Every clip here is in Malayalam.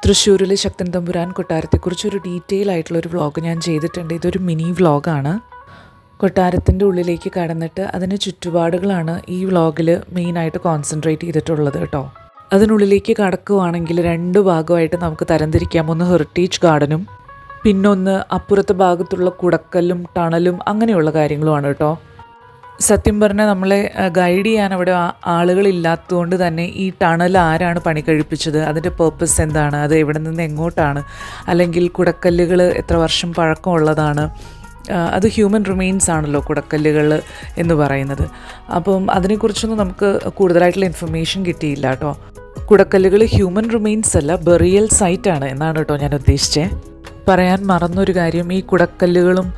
തൃശ്ശൂരിലെ ശക്തൻ തമ്പുരാൻ കൊട്ടാരത്തെക്കുറിച്ചൊരു ഡീറ്റെയിൽ ആയിട്ടുള്ളൊരു വ്ളോഗ് ഞാൻ ചെയ്തിട്ടുണ്ട്. ഇതൊരു മിനി വ്ളോഗാണ്. കൊട്ടാരത്തിൻ്റെ ഉള്ളിലേക്ക് കടന്നിട്ട് അതിന് ചുറ്റുപാടുകളാണ് ഈ വ്ളോഗിൽ മെയിനായിട്ട് കോൺസെൻട്രേറ്റ് ചെയ്തിട്ടുള്ളത് കേട്ടോ. അതിനുള്ളിലേക്ക് കടക്കുകയാണെങ്കിൽ രണ്ട് ഭാഗമായിട്ട് നമുക്ക് തരംതിരിക്കാം. ഒന്ന് ഹെറിറ്റേജ് ഗാർഡനും പിന്നൊന്ന് അപ്പുറത്തെ ഭാഗത്തുള്ള കുടക്കല്ലും ടണലും അങ്ങനെയുള്ള കാര്യങ്ങളുമാണ് കേട്ടോ. സത്യം പറഞ്ഞാൽ നമ്മളെ ഗൈഡ് ചെയ്യാൻ അവിടെ ആളുകളില്ലാത്തതുകൊണ്ട് തന്നെ ഈ ടണൽ ആരാണ് പണി കഴിപ്പിച്ചത്, അതിൻ്റെ പേർപ്പസ് എന്താണ്, അത് എവിടെ നിന്ന് എങ്ങോട്ടാണ്, അല്ലെങ്കിൽ കുടക്കല്ലുകൾ എത്ര വർഷം പഴക്കമുള്ളതാണ്, അത് ഹ്യൂമൻ റിമെയിൻസ് ആണല്ലോ കുടക്കല്ലുകൾ എന്ന് പറയുന്നത്. അപ്പം അതിനെക്കുറിച്ചൊന്നും നമുക്ക് കൂടുതലായിട്ടുള്ള ഇൻഫർമേഷൻ കിട്ടിയില്ല കേട്ടോ. കുടക്കല്ലുകൾ ഹ്യൂമൻ റിമെയിൻസ് അല്ല, ബെറിയൽ സൈറ്റാണ് എന്നാണ് കേട്ടോ ഞാൻ ഉദ്ദേശിച്ചത്. പറയാൻ മറന്നൊരു കാര്യം, ഈ കുടക്കല്ലുകളും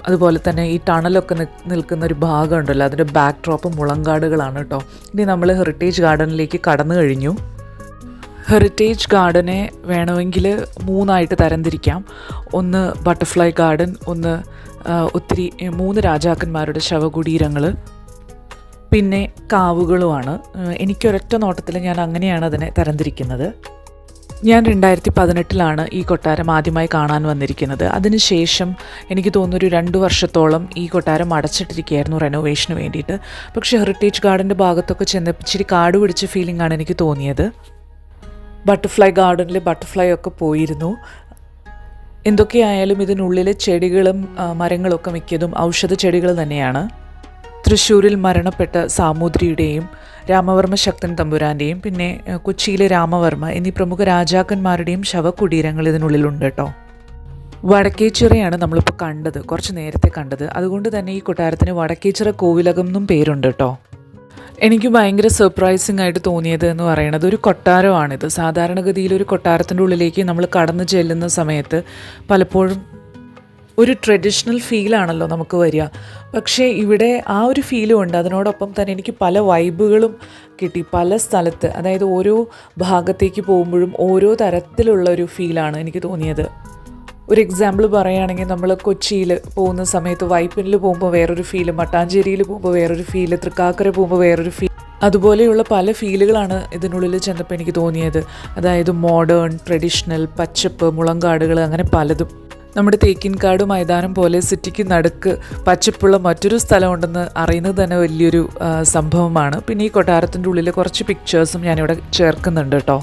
അതുപോലെ തന്നെ ഈ ടണലൊക്കെ നിൽക്കുന്ന ഒരു ഭാഗമുണ്ടല്ലോ, അതിൻ്റെ ബാക്ക് ഡ്രോപ്പ് മുളങ്കാടുകളാണ് കേട്ടോ. ഇനി നമ്മൾ ഹെറിറ്റേജ് ഗാർഡനിലേക്ക് കടന്നു കഴിഞ്ഞു. ഹെറിറ്റേജ് ഗാർഡനെ വേണമെങ്കിൽ മൂന്നായിട്ട് തരംതിരിക്കാം. ഒന്ന് ബട്ടർഫ്ലൈ ഗാർഡൻ, ഒന്ന് മൂന്ന് രാജാക്കന്മാരുടെ ശവകുടീരങ്ങൾ, പിന്നെ കാവുകളുമാണ്. എനിക്കൊരൊറ്റ നോട്ടത്തിൽ ഞാൻ അങ്ങനെയാണ് അതിനെ തരംതിരിക്കുന്നത്. ഞാൻ 2018 ഈ കൊട്ടാരം ആദ്യമായി കാണാൻ വന്നിരിക്കുന്നത്. അതിനുശേഷം എനിക്ക് തോന്നുന്നൊരു 2 വർഷത്തോളം ഈ കൊട്ടാരം അടച്ചിട്ടിരിക്കുകയായിരുന്നു റെനോവേഷന് വേണ്ടിയിട്ട്. പക്ഷേ ഹെറിറ്റേജ് ഗാർഡൻ്റെ ഭാഗത്തൊക്കെ ചെന്നപ്പോൾ ഇച്ചിരി കാട് പിടിച്ച ഫീലിംഗ് ആണ് എനിക്ക് തോന്നിയത്. ബട്ടർഫ്ലൈ ഗാർഡനിൽ ബട്ടർഫ്ലൈ ഒക്കെ പോയിരുന്നു. എന്തൊക്കെയായാലും ഇതിനുള്ളിലെ ചെടികളും മരങ്ങളൊക്കെ മിക്കതും ഔഷധ ചെടികൾ തന്നെയാണ്. തൃശ്ശൂരിൽ മരണപ്പെട്ട സാമൂതിരിയുടെയും രാമവർമ്മ ശക്തൻ തമ്പുരാൻ്റെയും പിന്നെ കൊച്ചിയിലെ രാമവർമ്മ എന്നീ പ്രമുഖ രാജാക്കന്മാരുടെയും ശവകുടീരങ്ങൾ ഇതിനുള്ളിലുണ്ട് കേട്ടോ. വടക്കേച്ചിറയാണ് നമ്മളിപ്പോൾ കണ്ടത്, കുറച്ച് നേരത്തെ കണ്ടത്. അതുകൊണ്ട് തന്നെ ഈ കൊട്ടാരത്തിന് വടക്കേച്ചിറ കോവിലകം എന്നും പേരുണ്ട് കേട്ടോ. എനിക്ക് ഭയങ്കര സർപ്രൈസിങ് ആയിട്ട് തോന്നിയത് എന്ന് പറയുന്നത് ഒരു കൊട്ടാരമാണിത്. സാധാരണഗതിയിൽ ഒരു കൊട്ടാരത്തിൻ്റെ ഉള്ളിലേക്ക് നമ്മൾ കടന്നു ചെല്ലുന്ന സമയത്ത് പലപ്പോഴും ഒരു ട്രഡീഷണൽ ഫീലാണല്ലോ നമുക്ക് വരിക. പക്ഷേ ഇവിടെ ആ ഒരു ഫീലും ഉണ്ട്. അതിനോടൊപ്പം തന്നെ എനിക്ക് പല വൈബുകളും കിട്ടി പല സ്ഥലത്ത്. അതായത് ഓരോ ഭാഗത്തേക്ക് പോകുമ്പോഴും ഓരോ തരത്തിലുള്ള ഒരു ഫീലാണ് എനിക്ക് തോന്നിയത്. ഒരു എക്സാമ്പിൾ പറയുകയാണെങ്കിൽ, നമ്മൾ കൊച്ചിയിൽ പോകുന്ന സമയത്ത് വൈപ്പിനിൽ പോകുമ്പോൾ വേറൊരു ഫീല്, മട്ടാഞ്ചേരിയിൽ പോകുമ്പോൾ വേറൊരു ഫീല്, തൃക്കാക്കര പോകുമ്പോൾ വേറൊരു ഫീൽ, അതുപോലെയുള്ള പല ഫീലുകളാണ് ഇതിനുള്ളിൽ ചെന്നപ്പോൾ എനിക്ക് തോന്നിയത്. അതായത് മോഡേൺ, ട്രഡീഷണൽ, പച്ചപ്പ്, മുളങ്കാടുകൾ, അങ്ങനെ പലതും. നമ്മുടെ തേക്കിൻകാട് മൈതാനം പോലെ സിറ്റിക്ക് നടുക്ക് പച്ചപ്പുള്ള മറ്റൊരു സ്ഥലമുണ്ടെന്ന് അറിയുന്നത് തന്നെ വലിയൊരു സംഭവമാണ്. പിന്നെ ഈ കൊട്ടാരത്തിൻ്റെ ഉള്ളിൽ കുറച്ച് പിക്ചേഴ്സും ഞാനിവിടെ ചേർക്കുന്നുണ്ട് കേട്ടോ.